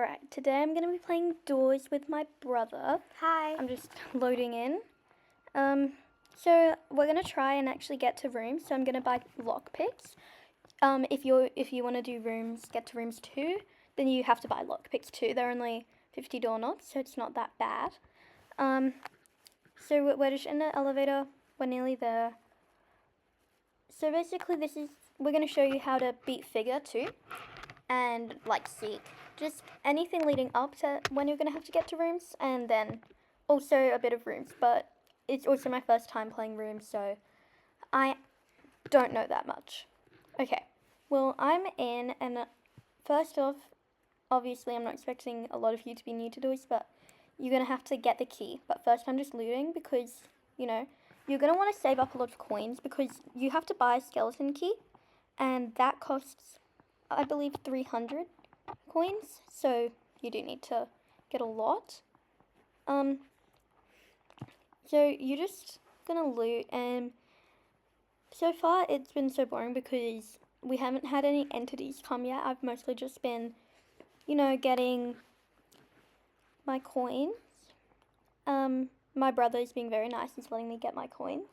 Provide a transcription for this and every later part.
Alright, today I'm going to be playing doors with my brother. Hi. I'm just loading in. So we're going to try and actually get to rooms. So I'm going to buy lockpicks. If you want to do rooms, get to rooms 2, then you have to buy lockpicks too. They're only $50 knots, so it's not that bad. So we're just in the elevator. We're nearly there. So basically we're going to show you how to beat figure too. And like seek. Just anything leading up to when you're going to have to get to rooms, and then also a bit of rooms, but it's also my first time playing rooms, so I don't know that much. Okay, well, I'm in, and first off, obviously I'm not expecting a lot of you to be new to doors, but you're going to have to get the key. But first I'm just looting because, you know, you're going to want to save up a lot of coins because you have to buy a skeleton key, and that costs, I believe, 300 coins, so you do need to get a lot. So you're just gonna loot, and so far it's been so boring because we haven't had any entities come yet. I've mostly just been, getting my coins. My brother's being very nice. He's letting me get my coins.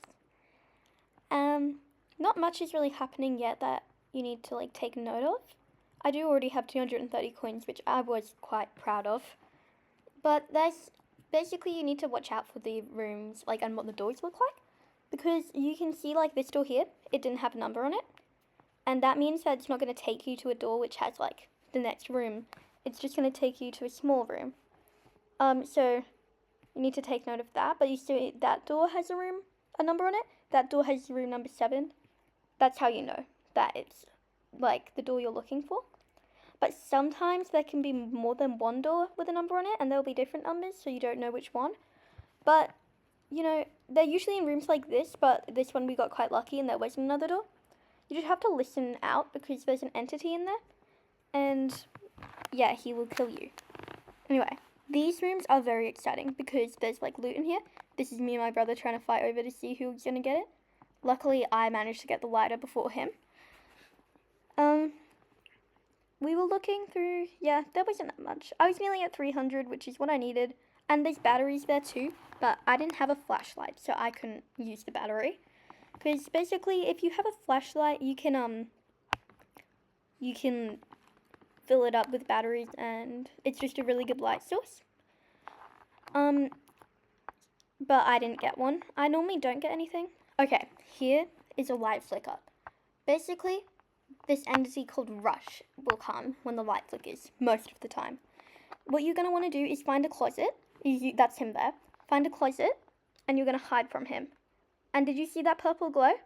Not much is really happening yet that you need to take note of. I do already have 230 coins, which I was quite proud of. But basically you need to watch out for the rooms, and what the doors look like. Because you can see, this door here, it didn't have a number on it. And that means that it's not going to take you to a door which has, the next room. It's just going to take you to a small room. So you need to take note of that. But you see that door has a number on it. That door has room number 7. That's how you know that it's, the door you're looking for. But sometimes there can be more than one door with a number on it, and there'll be different numbers, so you don't know which one. But, they're usually in rooms like this, but this one we got quite lucky and there wasn't another door. You just have to listen out because there's an entity in there, and yeah, he will kill you. Anyway, these rooms are very exciting because there's loot in here. This is me and my brother trying to fight over to see who's gonna get it. Luckily, I managed to get the lighter before him. We were looking through, yeah, there wasn't that much. I was nearly at 300, which is what I needed. And there's batteries there too, but I didn't have a flashlight, so I couldn't use the battery. Because basically, if you have a flashlight, you can fill it up with batteries, and it's just a really good light source. But I didn't get one. I normally don't get anything. Okay, here is a light flicker. Basically, this entity called Rush will come when the light flickers, most of the time. What you're going to want to do is find a closet. That's him there. Find a closet, and you're going to hide from him. And did you see that purple glow?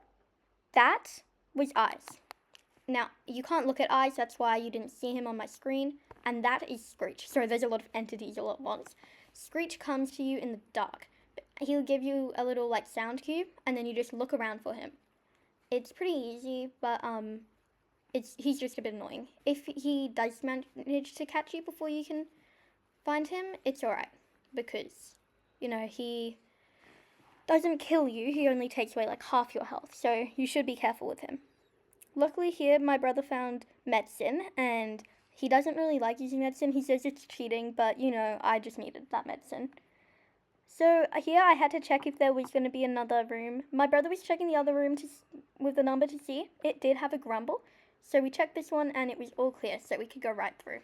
That was eyes. Now, you can't look at eyes, that's why you didn't see him on my screen. And that is Screech. Sorry, there's a lot of entities all at once. Screech comes to you in the dark. He'll give you a little, sound cube, and then you just look around for him. It's pretty easy, but, he's just a bit annoying. If he does manage to catch you before you can find him, it's alright. Because, he doesn't kill you. He only takes away, half your health. So you should be careful with him. Luckily here, my brother found medicine. And he doesn't really like using medicine. He says it's cheating. But, I just needed that medicine. So here I had to check if there was going to be another room. My brother was checking the other room with the number to see. It did have a grumble. So we checked this one and it was all clear, so we could go right through.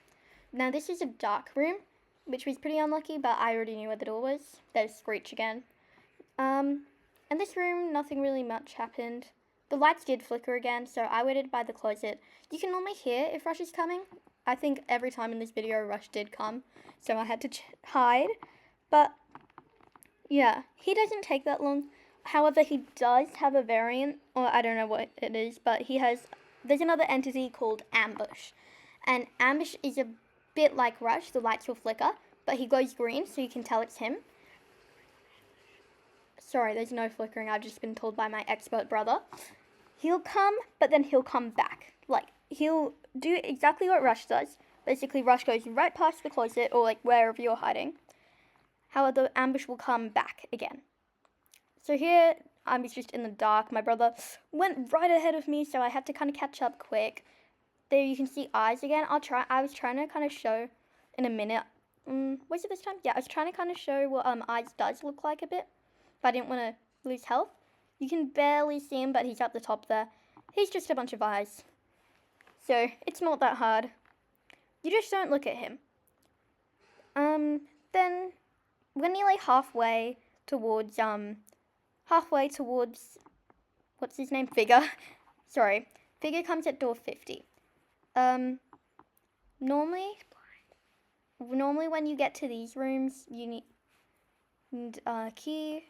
Now this is a dark room, which was pretty unlucky, but I already knew where the door was. There's Screech again. In this room, nothing really much happened. The lights did flicker again, so I waited by the closet. You can normally hear if Rush is coming. I think every time in this video Rush did come, so I had to hide. But yeah, he doesn't take that long. However, he does have a variant, or I don't know what it is, but there's another entity called Ambush. And Ambush is a bit like Rush. The lights will flicker, but he glows green, so you can tell it's him. Sorry, there's no flickering. I've just been told by my expert brother. He'll come, but then he'll come back. He'll do exactly what Rush does. Basically, Rush goes right past the closet, or wherever you're hiding. However, Ambush will come back again. So here, I was just in the dark. My brother went right ahead of me, so I had to kind of catch up quick. There you can see eyes again. I was trying to kind of show in a minute. Was it this time? Yeah, I was trying to kind of show what eyes does look like a bit, but I didn't want to lose health. You can barely see him, but he's up the top there. He's just a bunch of eyes. So, it's not that hard. You just don't look at him. Then we're nearly halfway towards, what's his name? Figure. Sorry. Figure comes at door 50. Normally when you get to these rooms, you need a key.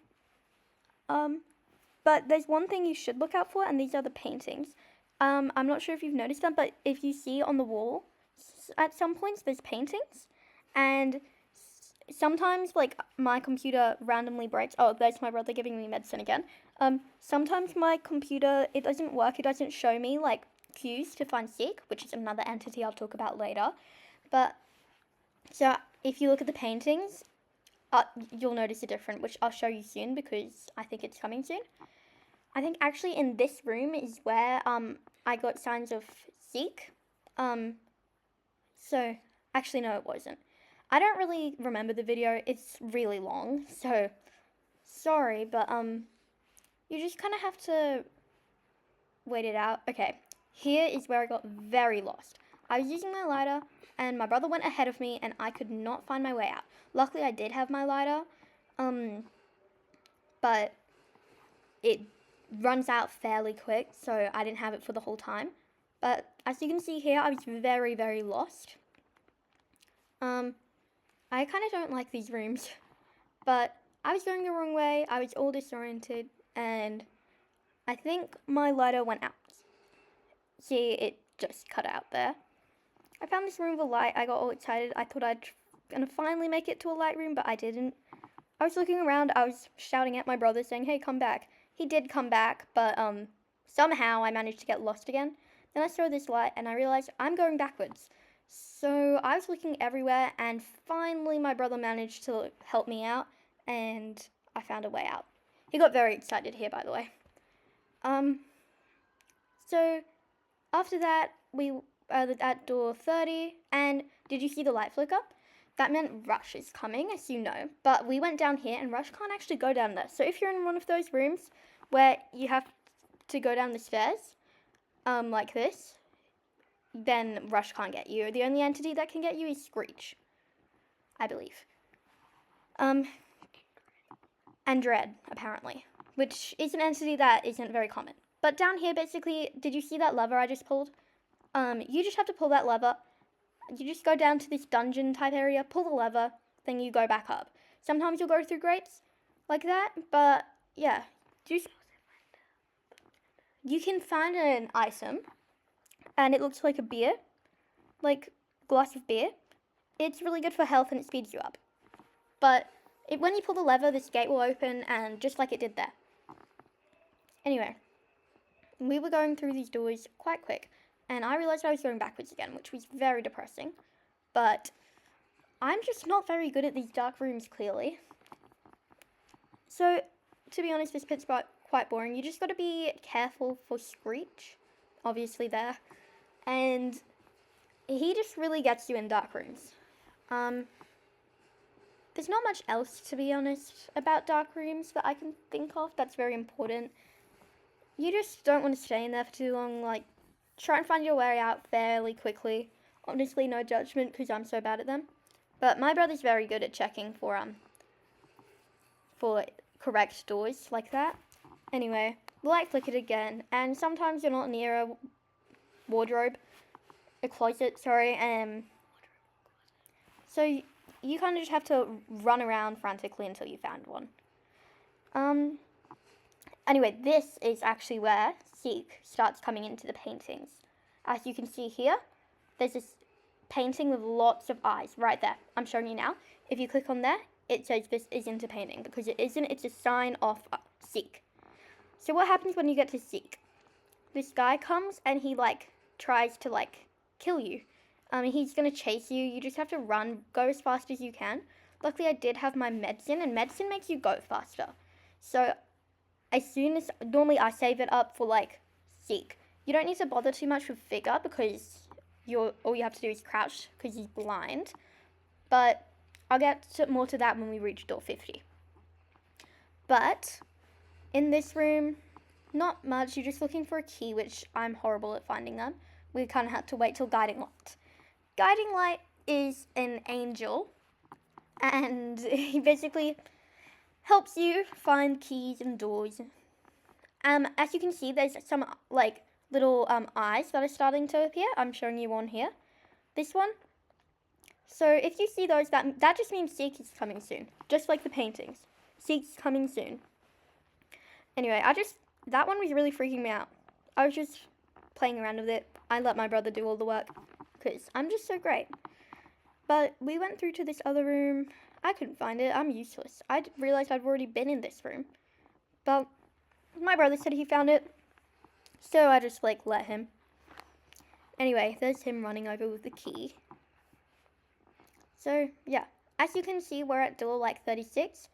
But there's one thing you should look out for, and these are the paintings. I'm not sure if you've noticed them, but if you see on the wall, at some points there's paintings, and sometimes, like, my computer randomly breaks. Oh, there's my brother giving me medicine again. Sometimes my computer, it doesn't work. It doesn't show me, like, cues to find Seek, which is another entity I'll talk about later. But, so, if you look at the paintings, you'll notice a difference, which I'll show you soon because I think it's coming soon. I think actually in this room is where, I got signs of Seek. So, actually, no, it wasn't. I don't really remember the video. It's really long, so sorry, but you just kind of have to wait it out. Okay, here is where I got very lost. I was using my lighter, and my brother went ahead of me, and I could not find my way out. Luckily, I did have my lighter, but it runs out fairly quick, so I didn't have it for the whole time. But as you can see here, I was very, very lost. I kind of don't like these rooms, but I was going the wrong way. I was all disoriented, and I think my lighter went out. See, it just cut out there. I found this room with a light. I got all excited. I thought I'd gonna finally make it to a light room, but I didn't. I was looking around. I was shouting at my brother saying, hey, come back. He did come back, but somehow I managed to get lost again. Then I saw this light, and I realized I'm going backwards. So I was looking everywhere, and finally my brother managed to help me out, and I found a way out. He got very excited here, by the way. So after that, we were at door 30, and did you see the light flicker? That meant Rush is coming, as you know, but we went down here, and Rush can't actually go down there. So if you're in one of those rooms where you have to go down the stairs, like this, then Rush can't get you. The only entity that can get you is Screech, I believe. And Dread, apparently, which is an entity that isn't very common. But down here, basically, did you see that lever I just pulled? You just have to pull that lever. You just go down to this dungeon type area, pull the lever, then you go back up. Sometimes you'll go through grates like that, but yeah. You can find an item, and it looks like a beer, like glass of beer. It's really good for health, and it speeds you up. But when you pull the lever, this gate will open, and just like it did there. Anyway, we were going through these doors quite quick, and I realized I was going backwards again, which was very depressing. But I'm just not very good at these dark rooms, clearly. So, to be honest, this pit's quite boring. You just got to be careful for Screech, obviously there. And he just really gets you in dark rooms. There's not much else, to be honest, about dark rooms that I can think of that's very important. You just don't want to stay in there for too long. Like, try and find your way out fairly quickly. Honestly, no judgment, because I'm so bad at them. But my brother's very good at checking for correct doors like that. Anyway, the light flickered again, and sometimes you're not near a closet, sorry, so you kind of just have to run around frantically until you found one. Anyway, this is actually where Seek starts coming into the paintings. As you can see here, there's this painting with lots of eyes right there. I'm showing you now. If you click on there, it says this isn't a painting, because it isn't. It's a sign of Seek. So what happens when you get to Seek? This guy comes, and he, tries to, kill you. He's going to chase you. You just have to run, go as fast as you can. Luckily, I did have my medicine, and medicine makes you go faster. So, normally I save it up for, Seek. You don't need to bother too much with Figure, because all you have to do is crouch, because he's blind. but I'll get more to that when we reach door 50. But in this room, not much. You're just looking for a key, which I'm horrible at finding them. We kind of had to wait till guiding light. Guiding light is an angel, and he basically helps you find keys and doors. As you can see, there's some like little eyes that are starting to appear. I'm showing you one here. This one. So if you see those, that just means Seek is coming soon. Just like the paintings. Seek's coming soon. Anyway, that one was really freaking me out. I was just playing around with it. I let my brother do all the work because I'm just so great. But we went through to this other room. I couldn't find it. I'm useless. I realized I'd already been in this room. But my brother said he found it. So I just let him. Anyway, there's him running over with the key. So yeah, as you can see, we're at door 36.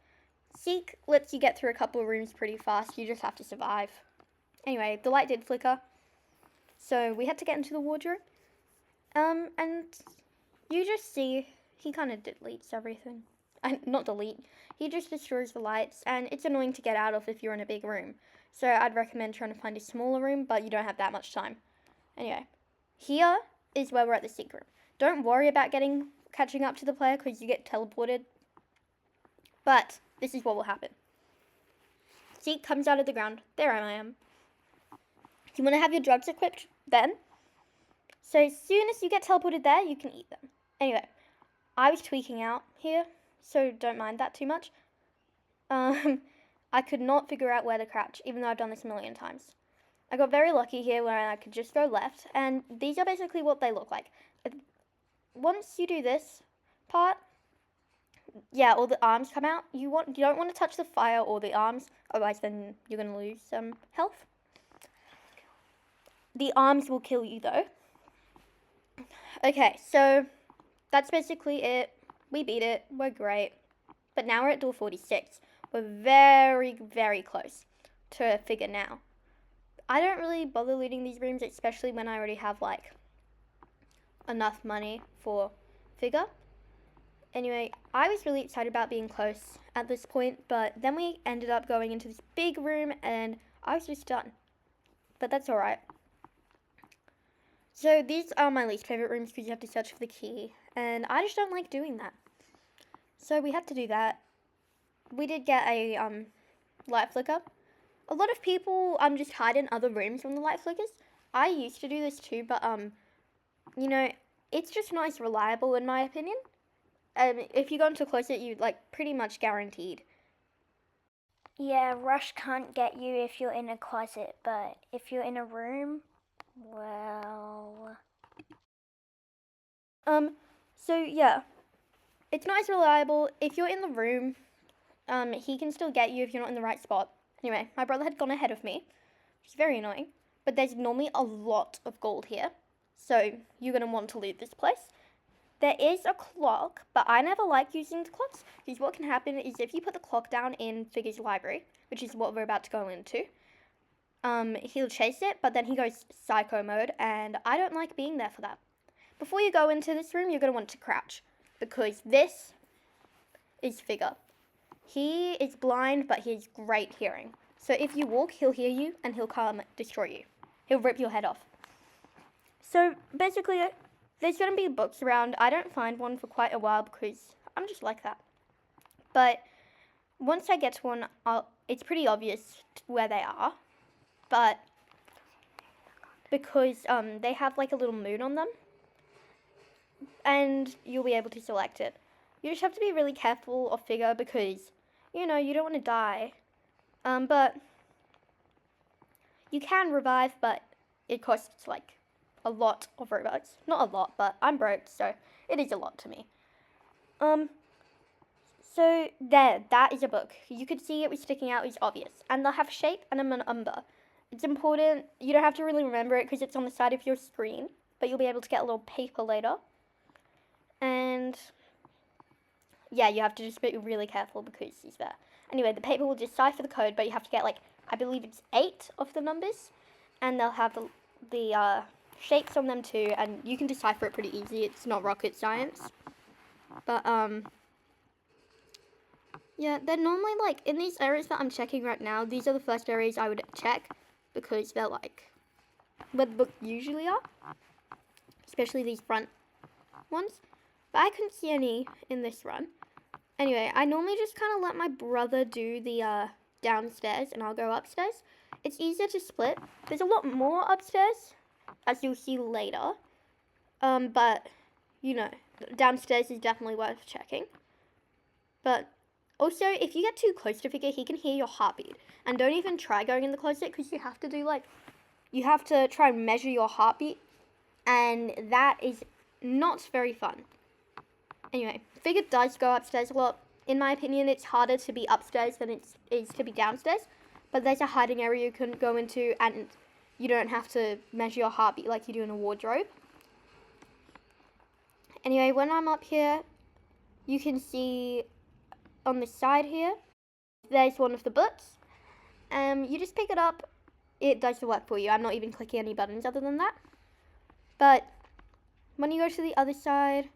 Seek lets you get through a couple of rooms pretty fast. You just have to survive. Anyway, the light did flicker. So we had to get into the wardrobe. And you just see he kind of deletes everything. And not delete. He just destroys the lights, and it's annoying to get out of if you're in a big room. So I'd recommend trying to find a smaller room, but you don't have that much time. Anyway, here is where we're at the Seek room. Don't worry about catching up to the player because you get teleported. But this is what will happen. Seek comes out of the ground. There I am. You want to have your drugs equipped then. So as soon as you get teleported there, you can eat them. Anyway, I was tweaking out here, so don't mind that too much. I could not figure out where to crouch, even though I've done this a million times. I got very lucky here where I could just go left, and these are basically what they look like. Once you do this part, yeah, all the arms come out. You don't want to touch the fire or the arms, otherwise then you're going to lose some health. The arms will kill you though. Okay, so that's basically it. We beat it. We're great. But now we're at door 46. We're very, very close to a figure now. I don't really bother looting these rooms, especially when I already have enough money for figure. Anyway, I was really excited about being close at this point, but then we ended up going into this big room and I was just done. But that's alright. So these are my least favorite rooms because you have to search for the key, and I just don't like doing that. So we had to do that. We did get a light flicker. A lot of people just hide in other rooms when the light flickers. I used to do this too, but it's just not as reliable in my opinion. If you go into a closet, you pretty much guaranteed. Yeah, Rush can't get you if you're in a closet, but if you're in a room, well... So yeah, it's not as reliable. If you're in the room, he can still get you if you're not in the right spot. Anyway, my brother had gone ahead of me, which is very annoying, but there's normally a lot of gold here, so you're going to want to loot this place. There is a clock, but I never like using the clocks, because what can happen is if you put the clock down in Figure's library, which is what we're about to go into, he'll chase it, but then he goes psycho mode, and I don't like being there for that. Before you go into this room, you're going to want to crouch, because this is Figure. He is blind, but he has great hearing. So if you walk, he'll hear you, and he'll come destroy you. He'll rip your head off. So basically, there's going to be books around. I don't find one for quite a while because I'm just like that. But once I get to one, it's pretty obvious where they are. But because they have a little moon on them, and you'll be able to select it. You just have to be really careful of Figure because, you don't want to die. But you can revive, but it costs a lot of Robux. Not a lot, but I'm broke, so it is a lot to me. So that is a book. You could see it was sticking out, it's obvious. And they'll have shape and a number. It's important, you don't have to really remember it because it's on the side of your screen, but you'll be able to get a little paper later. And yeah, you have to just be really careful because he's there. Anyway, the paper will decipher the code, but you have to get I believe it's 8 of the numbers, and they'll have the shapes on them too, and you can decipher it pretty easy. It's not rocket science. But, yeah, they're normally, like, in these areas that I'm checking right now, these are the first areas I would check because they're, like, where the books usually are. Especially these front ones. But I couldn't see any in this run. Anyway, I normally just kind of let my brother do the, downstairs and I'll go upstairs. It's easier to split. There's a lot more upstairs, as you'll see later. But, you know, downstairs is definitely worth checking. But also, if you get too close to Figure, he can hear your heartbeat. And don't even try going in the closet because you have to do, like, you have to try and measure your heartbeat. And that is not very fun. Anyway, Figure does go upstairs a lot. In my opinion, it's harder to be upstairs than it is to be downstairs. But there's a hiding area you can go into and you don't have to measure your heartbeat like you do in a wardrobe. Anyway, when I'm up here, you can see on the side here, there's one of the books. You just pick it up. It does the work for you. I'm not even clicking any buttons other than that. But when you go to the other side,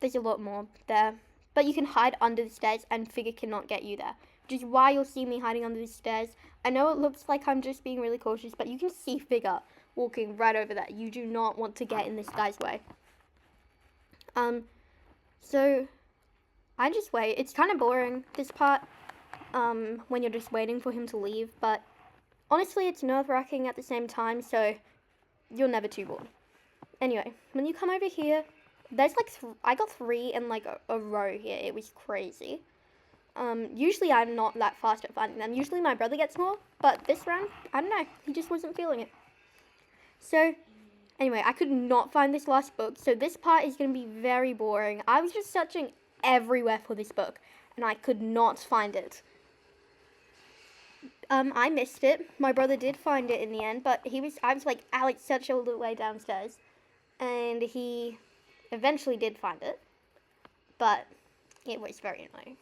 there's a lot more there. But you can hide under the stairs and Figure cannot get you there. Which is why you'll see me hiding under the stairs. I know it looks like I'm just being really cautious, but you can see Figure walking right over there. You do not want to get in this guy's way. So I just wait. It's kind of boring, this part, when you're just waiting for him to leave. But honestly, it's nerve-wracking at the same time, so you're never too bored. Anyway, when you come over here, there's like, I got 3 in like a row here. It was crazy. Usually I'm not that fast at finding them. Usually my brother gets more, but this round, I don't know. He just wasn't feeling it. So, anyway, I could not find this last book, so this part is going to be very boring. I was just searching everywhere for this book, and I could not find it. I missed it. My brother did find it in the end, but I was like, Alex, search all the way downstairs. And he eventually did find it, but it was very annoying.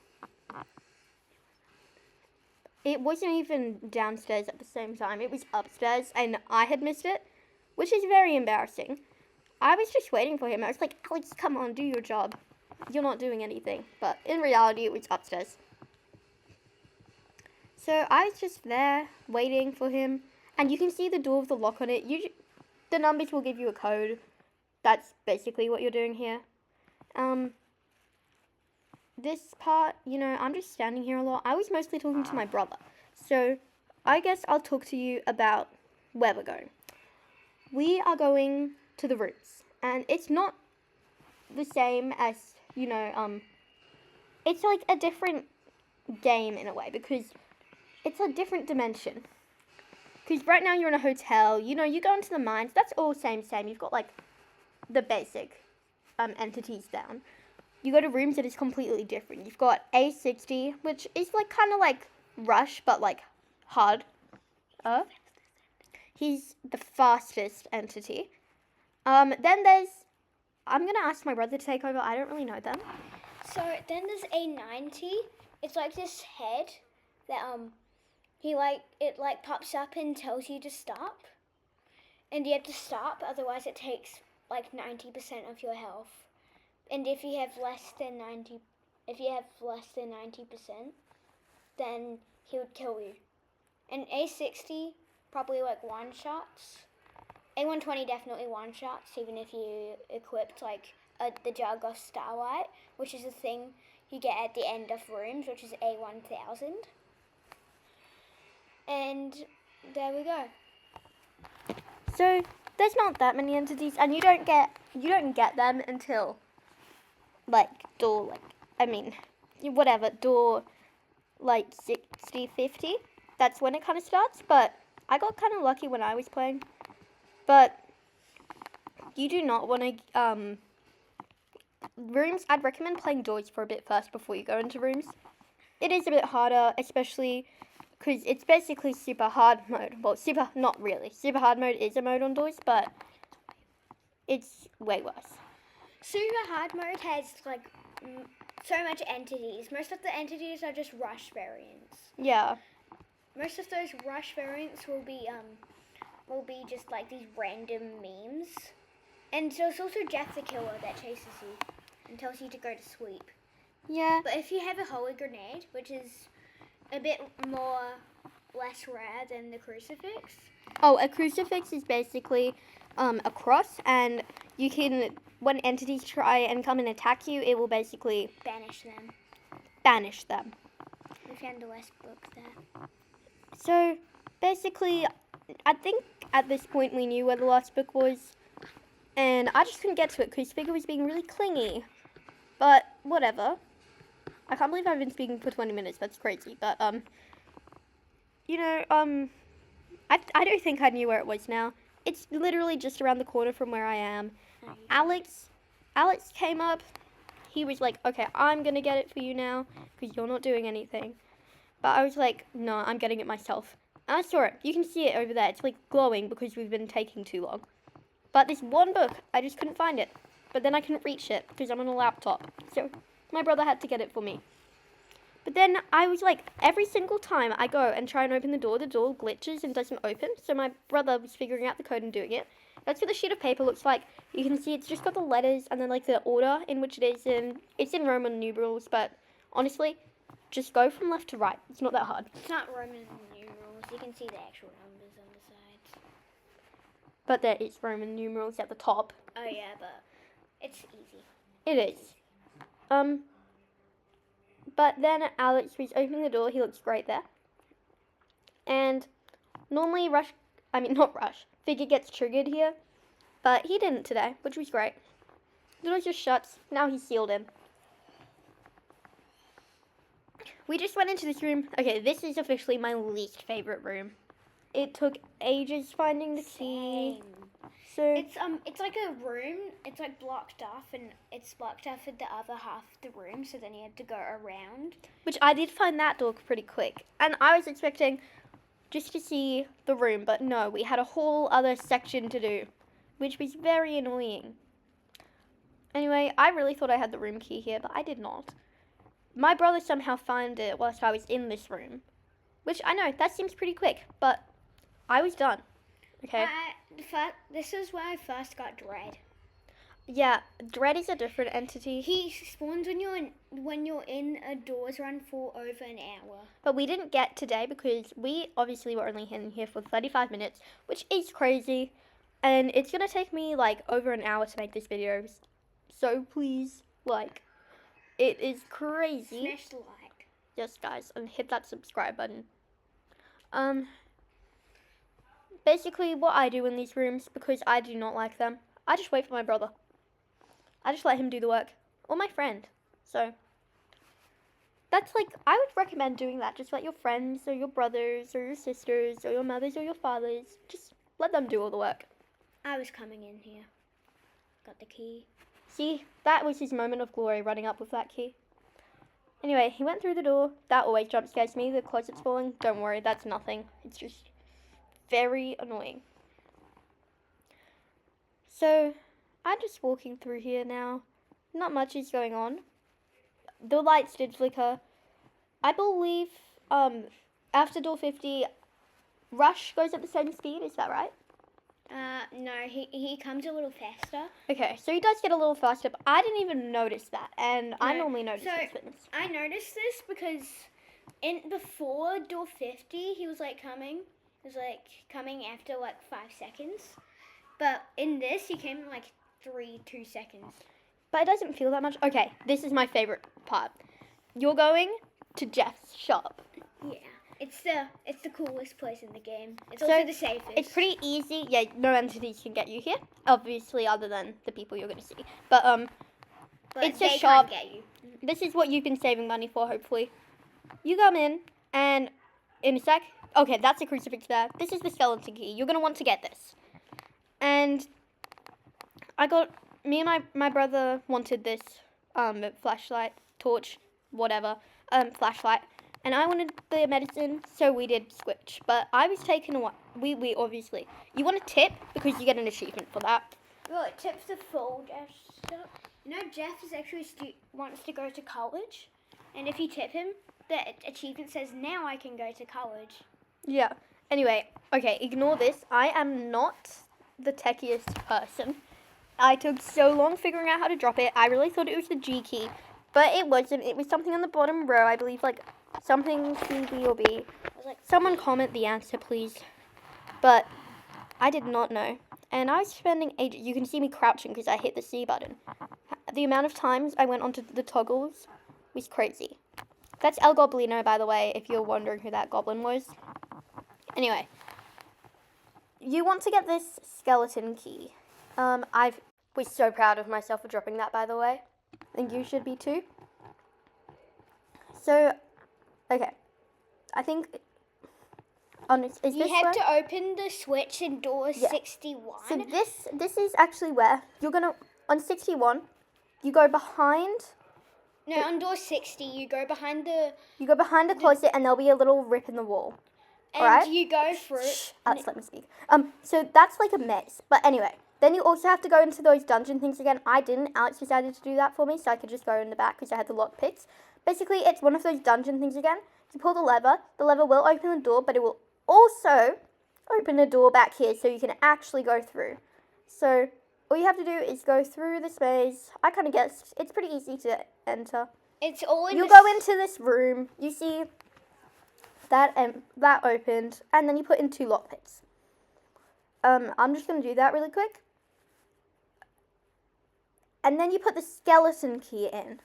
It wasn't even downstairs at the same time. It was upstairs, and I had missed it, which is very embarrassing. I was just waiting for him. I was like, Alex, come on, do your job. You're not doing anything. But in reality, it was upstairs. So I was just there, waiting for him, and you can see the door with the lock on it. The numbers will give you a code. That's basically what you're doing here. This part, you know, I'm just standing here a lot. I was mostly talking to my brother. So I guess I'll talk to you about where we're going. We are going to the roots. And it's not the same as, you know, it's like a different game in a way because it's a different dimension. Because right now you're in a hotel, you know, you go into the mines, that's all same. You've got like the basic entities down. You go to rooms that is completely different. You've got A60, which is like kind of like Rush, but like hard. He's the fastest entity. Then there's, I'm going to ask my brother to take over. I don't really know them. So then there's A90. It's like this head that it pops up and tells you to stop. And you have to stop, otherwise it takes like 90% of your health. And if you have less than 90%, then he would kill you. And A60 probably like one shots. A120 definitely one shots, even if you equipped like the jug of Starlight, which is a thing you get at the end of rooms, which is A1000. And there we go. So there's not that many entities, and you don't get them until like door door like 60, 50. That's when it kind of starts. But I got kind of lucky when I was playing. But you do not want to rooms. I'd recommend playing doors for a bit first before you go into rooms. It is a bit harder, especially because it's basically super hard mode. Well, not really. Super hard mode is a mode on doors, but it's way worse. Super hard mode has like so much entities. Most of the entities are just rush variants. Yeah. Most of those rush variants will be just like these random memes. And so it's also Jeff the Killer that chases you. and tells you to go to sleep. Yeah. But if you have a holy grenade, which is a bit less rare than the crucifix. Oh, a crucifix is basically a cross, and you can, when entities try and come and attack you, it will basically Banish them. banish them. We found the last book there. So, basically, I think at this point we knew where the last book was, and I just couldn't get to it because Figure was being really clingy. But, whatever. I can't believe I've been speaking for 20 minutes, that's crazy, but, you know, I don't think I knew where it was now. It's literally just around the corner from where I am. Alex came up. He was like, okay, I'm going to get it for you now because you're not doing anything. But I was like, no, I'm getting it myself. And I saw it. You can see it over there. It's like glowing because we've been taking too long. But this one book, I just couldn't find it. But then I couldn't reach it because I'm on a laptop. So my brother had to get it for me. But then I was like, every single time I go and try and open the door glitches and doesn't open. So my brother was figuring out the code and doing it. That's what the sheet of paper looks like. You can see it's just got the letters and then like the order in which it is in. It's in Roman numerals, but honestly, just go from left to right. It's not that hard. It's not Roman numerals. You can see the actual numbers on the sides. But there is Roman numerals at the top. Oh yeah, but it's easy. It is. But then Alex was opening the door. He looks great there. And normally Figure gets triggered here. But he didn't today, which was great. The door just shuts. Now he's sealed in. We just went into this room. Okay, this is officially my least favorite room. It took ages finding the key. Same. So It's like a room. It's like blocked off, and it's blocked off with the other half of the room. So then you had to go around. which I did find that door pretty quick. And I was expecting just to see the room, but no, we had a whole other section to do, which was very annoying. Anyway, I really thought I had the room key here, but I did not. My brother somehow found it whilst I was in this room, which I know, that seems pretty quick, but I was done. Okay? This is where I first got Dread. Yeah, Dread is a different entity. He spawns when you're in a doors run for over an hour. But we didn't get today because we obviously were only in here for 35 minutes, which is crazy. And it's going to take me like over an hour to make this video. So please, like, it is crazy. Smash the like. Yes, guys, and hit that subscribe button. Basically what I do in these rooms, because I do not like them, I just wait for my brother. I just let him do the work. Or my friend. So that's like, I would recommend doing that. Just let your friends or your brothers or your sisters or your mothers or your fathers, just let them do all the work. I was coming in here. Got the key. See, that was his moment of glory, running up with that key. Anyway, he went through the door. That always jump scares me. The closet's falling. Don't worry, that's nothing. It's just very annoying. So I'm just walking through here now. Not much is going on. The lights did flicker. I believe after door 50, Rush goes at the same speed. Is that right? No, he comes a little faster. Okay, so he does get a little faster, but I didn't even notice that, and I No, normally notice so these things. I noticed this because before door 50, he was like coming. It was like coming after like 5 seconds. But in this, he came in like 2 seconds. But it doesn't feel that much. Okay, this is my favorite part. You're going to Jeff's shop. Yeah. It's the coolest place in the game. It's So, also the safest. It's pretty easy. Yeah, no entities can get you here, obviously, other than the people you're going to see. But But it's they a shop. Can't get you. This is what you've been saving money for, hopefully. You come in, and in a sec. Okay, that's a crucifix there. This is the skeleton key. You're going to want to get this. And me and my brother wanted this flashlight, torch, whatever, flashlight. And I wanted the medicine, so we did switch. But I was taken away. We obviously. You want to tip because you get an achievement for that. Well, it tips the full Jeff stuff. You know, Jeff is actually wants to go to college. And if you tip him, the achievement says, now I can go to college. Yeah. Anyway, okay, ignore this. I am not the techiest person. I took so long figuring out how to drop it. I really thought it was the G key, but it wasn't. It was something on the bottom row, I believe, like something C, B, or B. I was like, someone comment the answer, please. But I did not know. And I was spending ages. You can see me crouching because I hit the C button. The amount of times I went onto the toggles was crazy. That's El Goblino, by the way, if you're wondering who that goblin was. Anyway, you want to get this skeleton key. I was so proud of myself for dropping that, by the way. I think you should be too. So, okay. I think... is You this have where? to open the switch in door 61. So this is actually where you're going to... On 61, you go behind... No, on door 60, you go behind the... You go behind the closet and there'll be a little rip in the wall. And alright? you go through... Alex, let me speak. So that's like a maze. But anyway, then you also have to go into those dungeon things again. I didn't. Alex decided to do that for me, so I could just go in the back because I had the lock picks. Basically, it's one of those dungeon things again. You pull the lever will open the door, but it will also open a door back here so you can actually go through. So all you have to do is go through this maze. I kind of guessed. It's pretty easy to enter. It's all in You go into this room. You see that opened, and then you put in 2 lockpicks. I'm just going to do that really quick. And then you put the skeleton key in.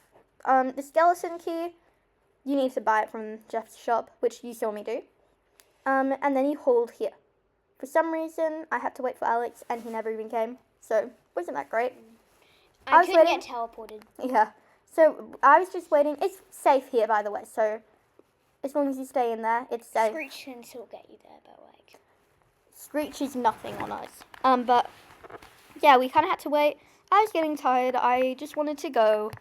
The skeleton key, you need to buy it from Jeff's shop, which you saw me do. And then you hold here. For some reason, I had to wait for Alex, and he never even came. So, wasn't that great? I couldn't get teleported. Yeah. So, I was just waiting. It's safe here, by the way. So, as long as you stay in there, it's safe. Screech can still get you there, but like... Screech is nothing on us. But, yeah, we kind of had to wait. I was getting tired. I just wanted to go.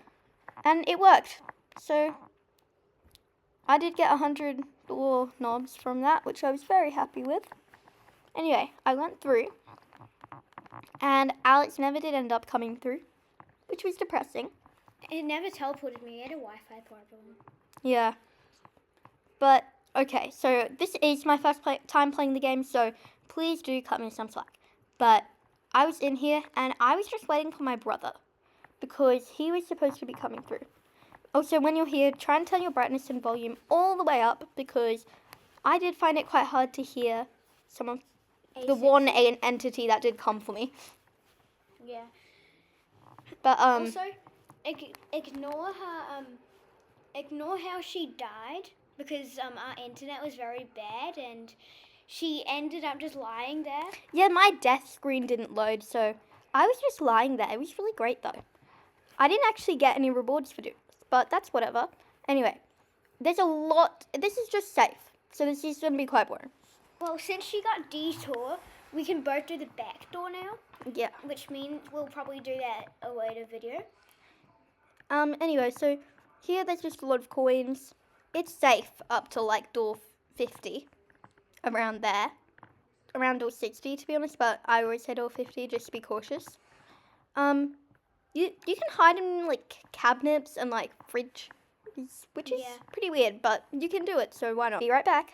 And it worked. So, I did get 100 door knobs from that, which I was very happy with. Anyway, I went through. And Alex never did end up coming through, which was depressing. It never teleported me. It had a Wi-Fi problem. Yeah. But, okay, so this is my first time playing the game, so please do cut me some slack. But I was in here, and I was just waiting for my brother, because he was supposed to be coming through. Also, when you're here, try and turn your brightness and volume all the way up, because I did find it quite hard to hear some of the one entity that did come for me. Yeah. But, Also, ignore her, ignore how she died, because our internet was very bad, and she ended up just lying there. Yeah, my death screen didn't load, so I was just lying there. It was really great, though. I didn't actually get any rewards for doing this, but that's whatever. Anyway, there's a lot. This is just safe, so this is going to be quite boring. Well, since she got detour, we can both do the back door now. Yeah. Which means we'll probably do that a later video. Anyway, so here there's just a lot of coins. It's safe up to like door 50, around there. Around door 60 to be honest, but I always say door 50 just to be cautious. You can hide in like cabinets and like fridge, which is pretty weird, but you can do it, so why not? Be right back.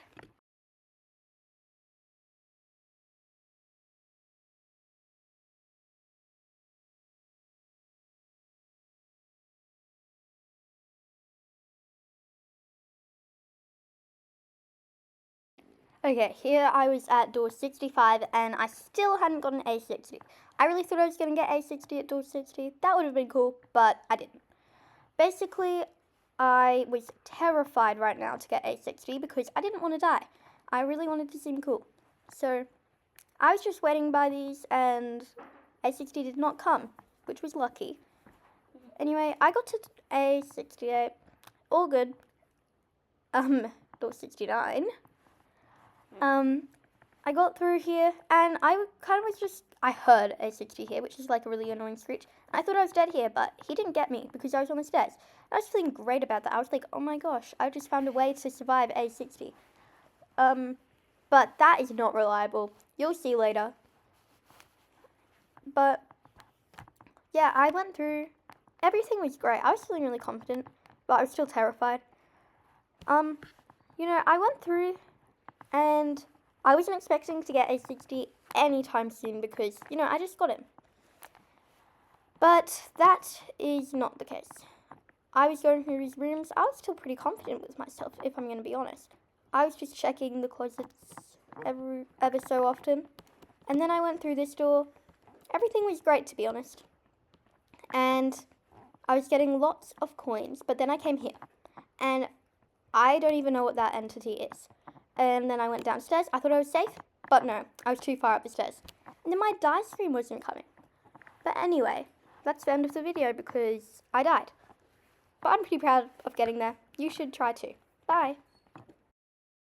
Okay, here I was at door 65 and I still hadn't gotten A60. I really thought I was going to get A60 at door 60. That would have been cool, but I didn't. Basically, I was terrified right now to get A60 because I didn't want to die. I really wanted to seem cool. So, I was just waiting by these and A60 did not come, which was lucky. Anyway, I got to A68. All good. Door 69. I got through here, and I kind of was just, I heard A60 here, which is like a really annoying screech. I thought I was dead here, but he didn't get me because I was on the stairs. I was feeling great about that. I was like, oh my gosh, I just found a way to survive A60. But that is not reliable. You'll see later. But, yeah, I went through. Everything was great. I was feeling really confident, but I was still terrified. I went through. And I wasn't expecting to get A60 anytime soon because, I just got him. But that is not the case. I was going through these rooms. I was still pretty confident with myself, if I'm going to be honest. I was just checking the closets ever so often. And then I went through this door. Everything was great, to be honest. And I was getting lots of coins. But then I came here. And I don't even know what that entity is. And then I went downstairs. I thought I was safe. But no, I was too far up the stairs. And then my die screen wasn't coming. But anyway, that's the end of the video because I died. But I'm pretty proud of getting there. You should try too. Bye.